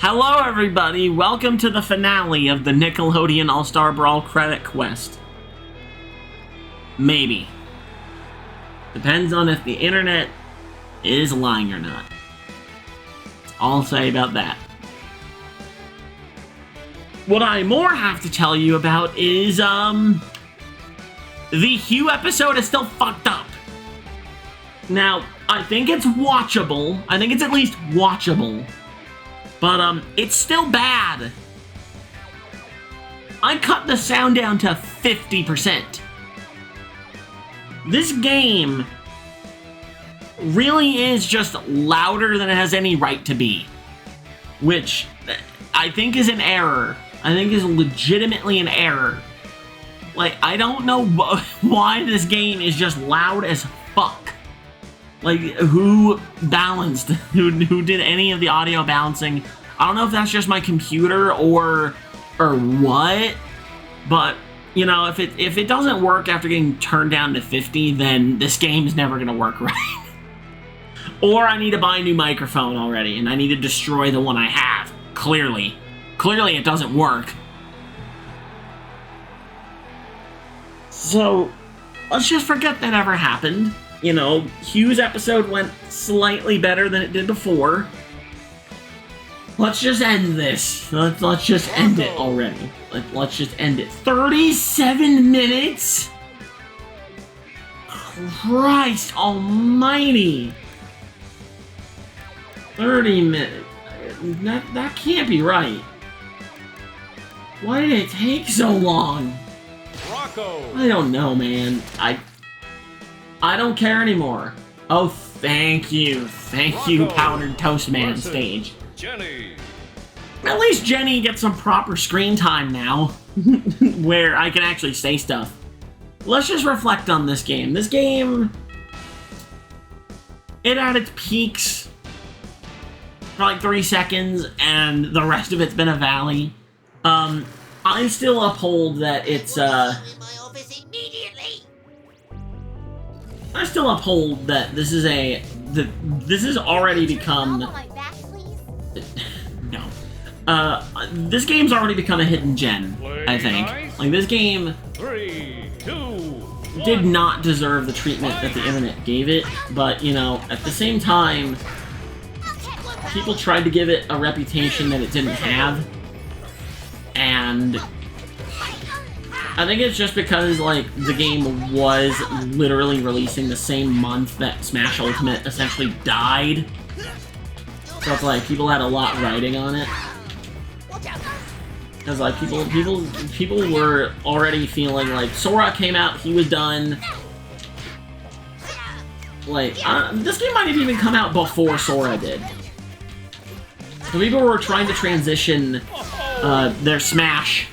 Hello everybody, welcome to the finale of the Nickelodeon All-Star Brawl credit quest. Maybe. Depends on if the internet is lying or not. That's all I'll say about that. What I more have to tell you about is, the Hugh episode is still fucked up. Now, I think it's watchable. I think it's at least watchable. But, it's still bad. I cut the sound down to 50%. This game really is just louder than it has any right to be. Which I think is an error. I think is legitimately an error. Like, I don't know why this game is just loud as fuck. Like, who balanced? Who did any of the audio balancing? I don't know if that's just my computer or what, but you know, if it doesn't work after getting turned down to 50, then this game's never gonna work right. Or I need to buy a new microphone already, and I need to destroy the one I have. Clearly it doesn't work. So let's just forget that ever happened. You know, Hugh's episode went slightly better than it did before. Let's just end this. Let's just end it already. Let's just end it. 37 minutes? Christ almighty. 30 minutes. That can't be right. Why did it take so long? Rocko. I don't know, man. I don't care anymore. Oh, thank you. Thank you, Powdered Toast Man stage. Jenny. At least Jenny gets some proper screen time now, where I can actually say stuff. Let's just reflect on this game. This game, it had its peaks for like 3 seconds, and the rest of it's been a valley. I still uphold that it's, I still uphold that this is this has already become... No. This game's already become a hidden gem, I think. Like, this game 3, 2, 1. did not deserve the treatment that the internet gave it, but, you know, at the same time, people tried to give it a reputation that it didn't have, and I think it's just because, like, the game was literally releasing the same month that Smash Ultimate essentially died. So it's like, people had a lot riding on it. Because, like, people were already feeling like, Sora came out, he was done. Like, this game might have even come out before Sora did. So people were trying to transition their Smash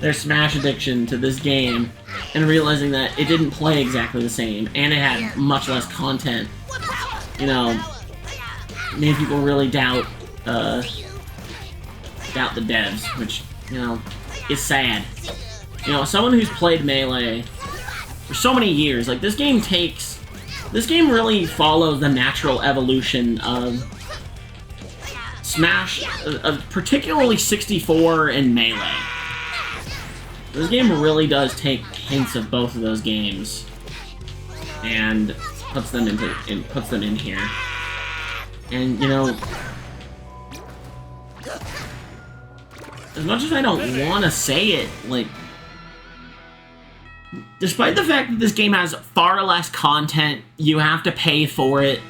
addiction to this game, and realizing that it didn't play exactly the same, and it had much less content. You know, made people really doubt the devs, which, you know, is sad. You know, someone who's played Melee for so many years, like, this game really follows the natural evolution of Smash, particularly 64 and Melee. This game really does take hints of both of those games and puts them in here. And, you know, as much as I don't want to say it, like, despite the fact that this game has far less content, you have to pay for it,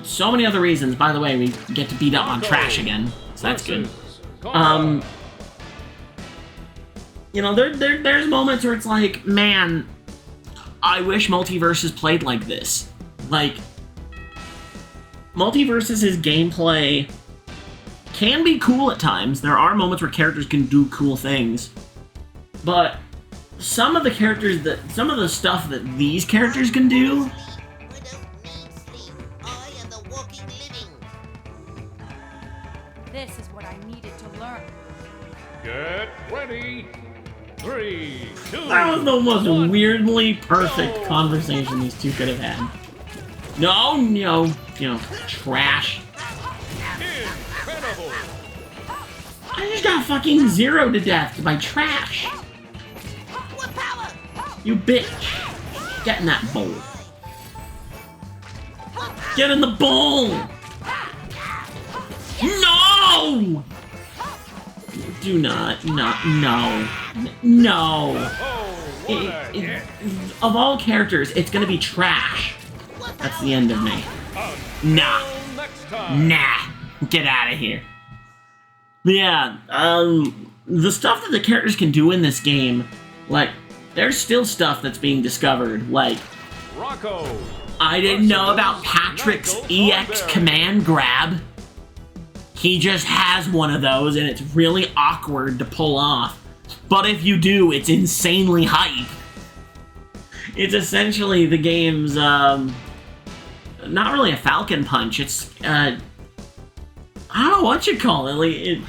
so many other reasons. By the way, we get to beat up on trash again, so that's good. You know, there's moments where it's like, man, I wish Multiverses played like this. Like, Multiverses' gameplay can be cool at times. There are moments where characters can do cool things. But some of the stuff that these characters can do, this is what I needed to learn. Get ready. 3, 2, that was the most 1. weirdly perfect conversation these two could have had. No, trash. Incredible. I just got fucking zeroed to death by trash. You bitch. Get in that bowl. Get in the bowl! No! Do not, no. Of all characters, it's gonna be trash. That's the end of me. Nah. Nah. Get out of here. But yeah, the stuff that the characters can do in this game, like, there's still stuff that's being discovered. Like, Rocko. I didn't know about Patrick's EX command grab. He just has one of those, and it's really awkward to pull off. But if you do, it's insanely hype. It's essentially the game's, not really a Falcon Punch. It's, I don't know what you call it. Like,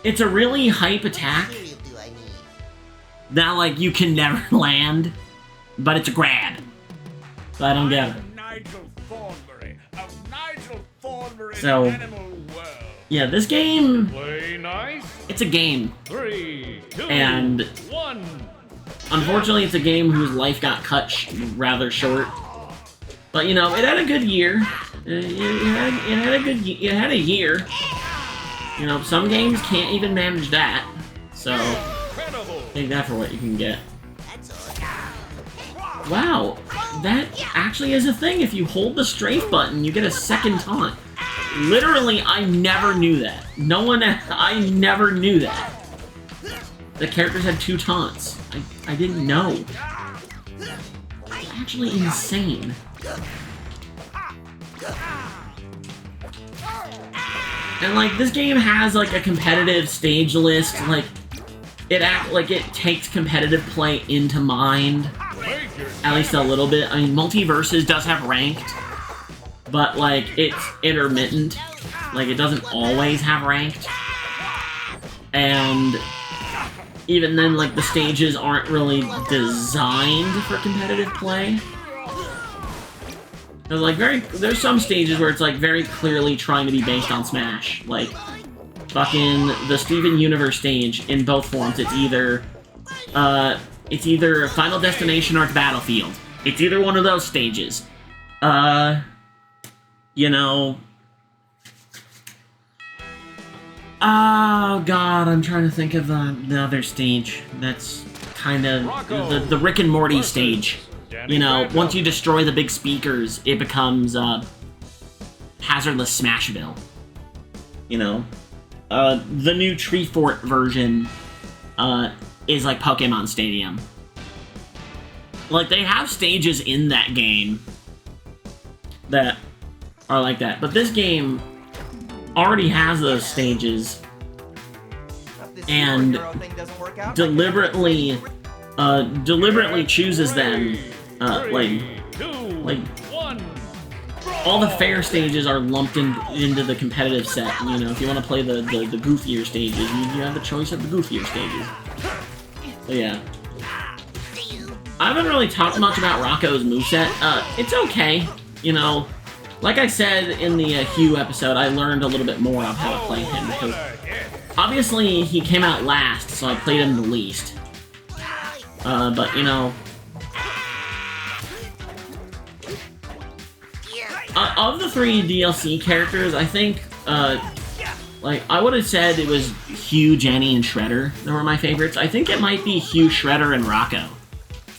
it's a really hype attack that, like, you can never land, but it's a grab. So I don't get it. So, yeah, this game, it's a game. 3, 2, and 1. Unfortunately, it's a game whose life got cut rather short. But, you know, it had a good year. It had a year. You know, some games can't even manage that. So, take that for what you can get. Wow, that actually is a thing. If you hold the strafe button, you get a second taunt. Literally, I never knew that. I never knew that. The characters had 2 taunts. I didn't know. It's actually insane. And, like, this game has, like, a competitive stage list. Like, it takes competitive play into mind. At least a little bit. I mean, Multiverses does have ranked, but, like, it's intermittent. Like, it doesn't always have ranked. And even then, like, the stages aren't really designed for competitive play. There's, like, there's some stages where it's, like, very clearly trying to be based on Smash. Like, fucking the Steven Universe stage in both forms. It's either Final Destination or it's Battlefield. It's either one of those stages. You know... Oh, God, I'm trying to think of the other stage. That's kind of the Rick and Morty stage. You know, once you destroy the big speakers, it becomes, Hazardless Smashville. You know? The new Tree Fort version, is like Pokemon Stadium. Like, they have stages in that game that are like that. But this game already has those stages and deliberately chooses them, like all the fair stages are lumped into the competitive set. You know, if you want to play the goofier stages, you have the choice of the goofier stages. So yeah. I haven't really talked much about Rocko's moveset. It's okay. You know, like I said in the Hugh episode, I learned a little bit more of how to play him, because obviously he came out last, so I played him the least. But, you know... of the 3 DLC characters, I think, like, I would have said it was Hugh, Jenny, and Shredder that were my favorites. I think it might be Hugh, Shredder, and Rocko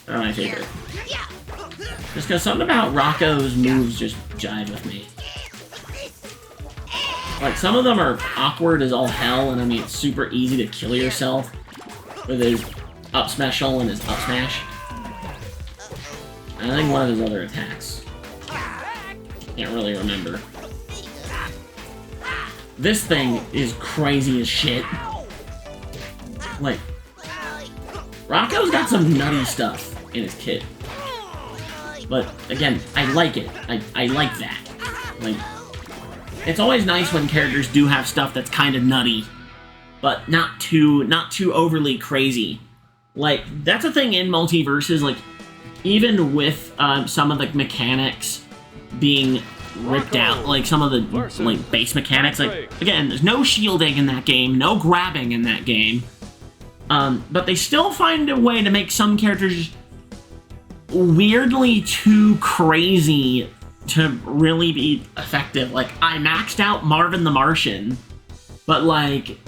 are my favorite. Just because something about Rocko's moves just jive with me. Like, some of them are awkward as all hell, and I mean, it's super easy to kill yourself with his up special and his up smash. And I think one of his other attacks. Can't really remember. This thing is crazy as shit. Like, Rocko's got some nutty stuff in his kit. But, again, I like it. I like that. Like, it's always nice when characters do have stuff that's kind of nutty, but not too overly crazy. Like, that's a thing in Multiverses, like, even with some of the mechanics being ripped out, like some of the like base mechanics. Like again, there's no shielding in that game, no grabbing in that game, but they still find a way to make some characters weirdly too crazy to really be effective. Like I maxed out Marvin the Martian, but like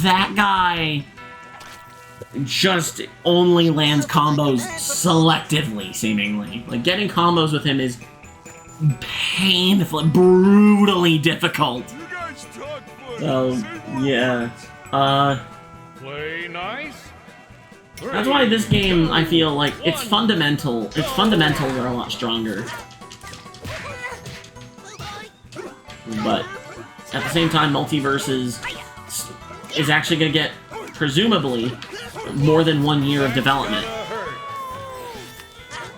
that guy just only lands combos selectively, seemingly. Like getting combos with him is painful, brutally difficult. So yeah, Play nice. that's why this game, I feel like its fundamentals are a lot stronger. But at the same time, Multiverses is actually going to get, presumably, more than 1 year of development.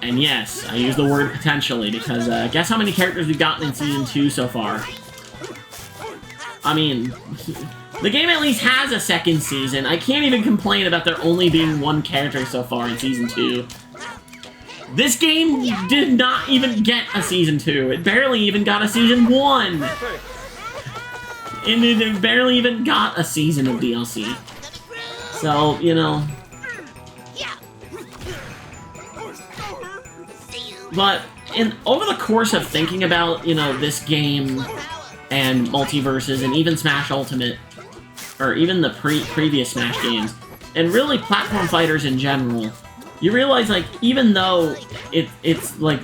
And yes, I use the word potentially, because guess how many characters we've gotten in Season 2 so far? I mean, the game at least has a second season. I can't even complain about there only being one character so far in Season 2. This game did not even get a Season 2. It barely even got a Season 1. And it barely even got a season of DLC. So, you know. But over the course of thinking about, you know, this game and Multiverses and even Smash Ultimate, or even the previous Smash games, and really platform fighters in general, you realize, like, even though it's like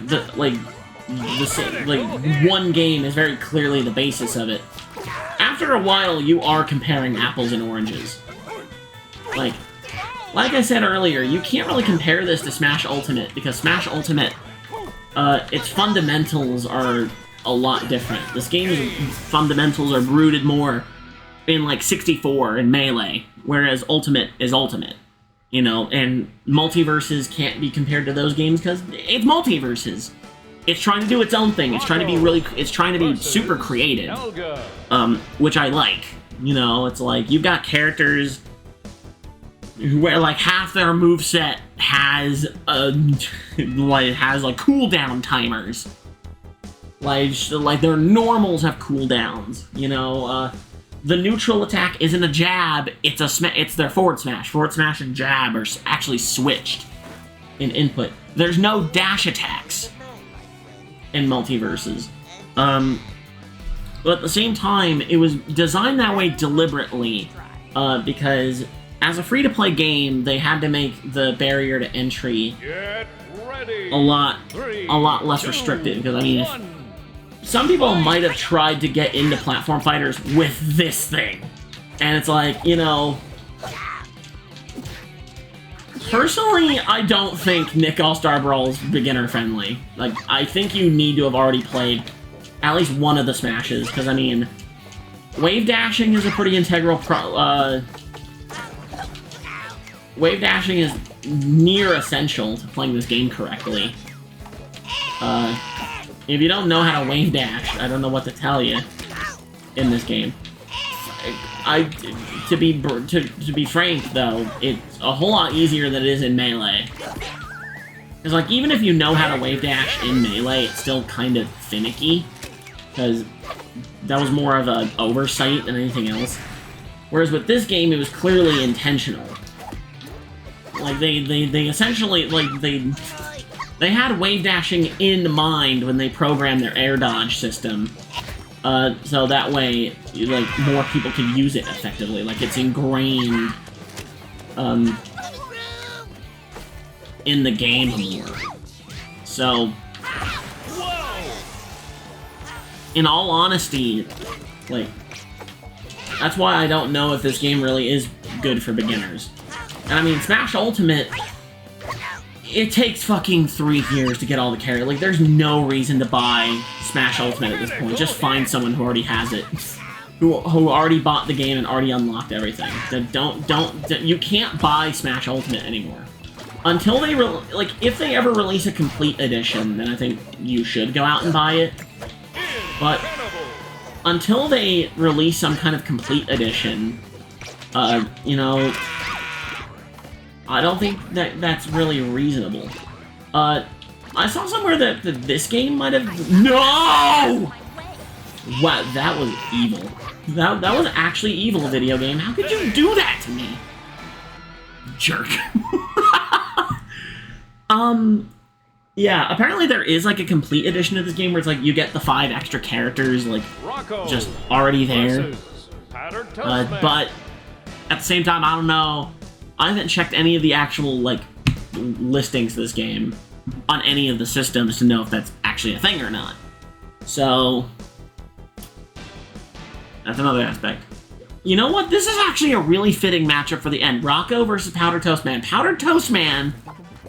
one game is very clearly the basis of it, after a while you are comparing apples and oranges. Like I said earlier, you can't really compare this to Smash Ultimate, because Smash Ultimate, its fundamentals are a lot different. This game's fundamentals are rooted more in, like, 64 and Melee, whereas Ultimate is Ultimate. You know, and Multiverses can't be compared to those games because it's Multiverses. It's trying to do its own thing. It's trying to be super creative, which I like. You know, it's like you've got characters where like half their moveset has like cooldown timers. Like their normals have cooldowns. You know, the neutral attack isn't a jab, it's their forward smash. Forward smash and jab are actually switched in input. There's no dash attacks in Multiverses. But at the same time, it was designed that way deliberately, because as a free-to-play game, they had to make the barrier to entry a lot less restricted, because I mean, some people might have tried to get into platform fighters with this thing. And it's like, you know, personally, I don't think Nick All-Star Brawl is beginner-friendly. Like, I think you need to have already played at least one of the Smashes, because, I mean, wave dashing is a pretty integral wave dashing is near essential to playing this game correctly. If you don't know how to wave dash, I don't know what to tell you in this game. To be frank though, it's a whole lot easier than it is in Melee. Because like even if you know how to wave dash in Melee, it's still kind of finicky. Because that was more of an oversight than anything else. Whereas with this game, it was clearly intentional. Like they essentially they had wave dashing in mind when they programmed their air dodge system, so that way, like, more people can use it effectively. Like, it's ingrained in the game more. So, in all honesty, like, that's why I don't know if this game really is good for beginners. And I mean, Smash Ultimate, it takes fucking 3 years to get all the characters. Like, there's no reason to buy Smash Ultimate at this point. Just find someone who already has it. Who already bought the game and already unlocked everything. You can't buy Smash Ultimate anymore. Until they, like, if they ever release a complete edition, then I think you should go out and buy it. But until they release some kind of complete edition, you know, I don't think that's really reasonable. I I saw somewhere that this game might have... No! Wow, that was evil. That was actually evil, video game. How could you do that to me? Jerk. Yeah, apparently there is like a complete edition of this game where it's like you get the 5 extra characters like Rocko just already there. But at the same time, I don't know. I haven't checked any of the actual like listings of this game on any of the systems to know if that's actually a thing or not. So that's another aspect. You know what? This is actually a really fitting matchup for the end. Rocko versus Powdered Toast Man. Powdered Toast Man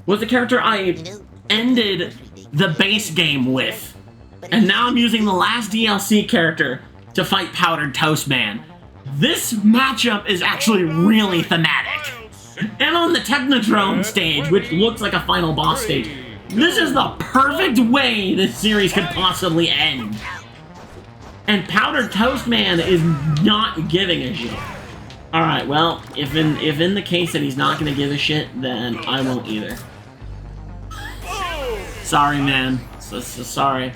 was the character I ended the base game with. And now I'm using the last DLC character to fight Powdered Toast Man. This matchup is actually really thematic. And on the Technodrome stage, which looks like a final boss stage, this is the perfect way this series could possibly end. And Powdered Toast Man is not giving a shit. Alright, well, if in the case that he's not gonna give a shit, then I won't either. Sorry, man. So sorry.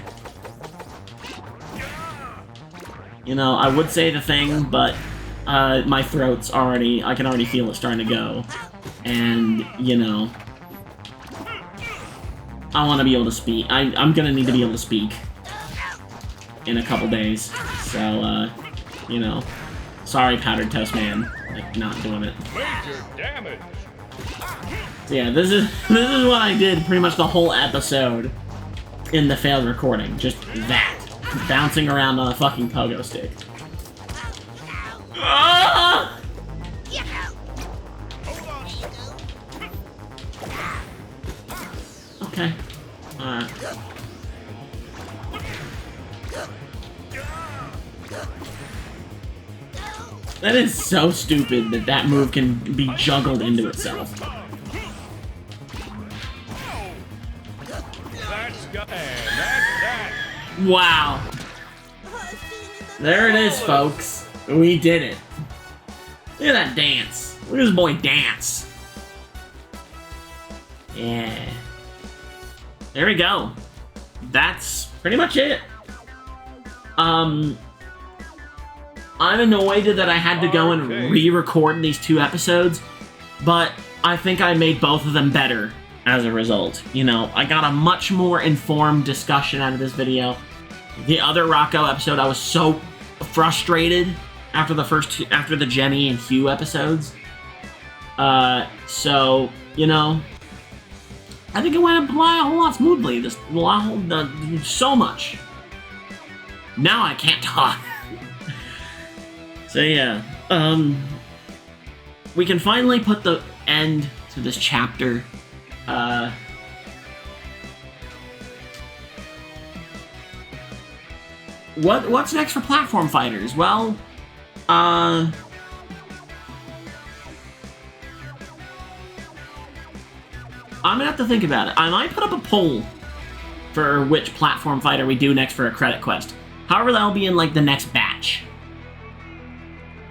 You know, I would say the thing, but my throat's already... I can already feel it starting to go. And, you know... I want to be able to speak. I'm gonna need to be able to speak in a couple days. So, you know... Sorry, Powdered Toast Man. Like, not doing it. Major damage. So yeah, this is what I did pretty much the whole episode in the failed recording. Just that. Bouncing around on a fucking pogo stick. Ah! Okay. That is so stupid that that move can be juggled into itself. Wow. There it is, folks. We did it. Look at that dance. Look at this boy dance. Yeah. There we go. That's pretty much it. I'm annoyed that I had to go and re-record these 2 episodes, but I think I made both of them better as a result. You know, I got a much more informed discussion out of this video. The other Rocko episode, I was so frustrated after the Jenny and Hugh episodes. So, you know, I think it went a whole lot smoothly. So much. Now I can't talk. So yeah, we can finally put the end to this chapter. What's next for platform fighters? Well, I'm gonna have to think about it. I might put up a poll for which platform fighter we do next for a credit quest. However, that'll be in like the next batch.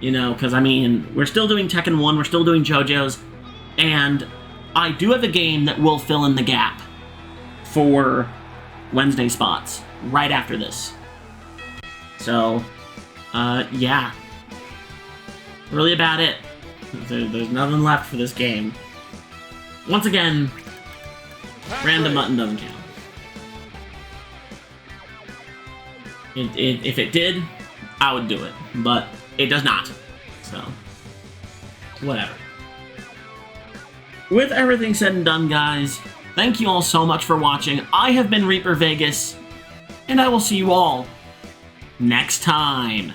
You know, because I mean, we're still doing Tekken 1, we're still doing JoJo's, and I do have a game that will fill in the gap for Wednesday spots right after this. So, yeah. Really about it. There's nothing left for this game. Once again, random button doesn't count. If it did, I would do it, but it does not. So, whatever. With everything said and done, guys, thank you all so much for watching. I have been Reaper Vegas, and I will see you all next time.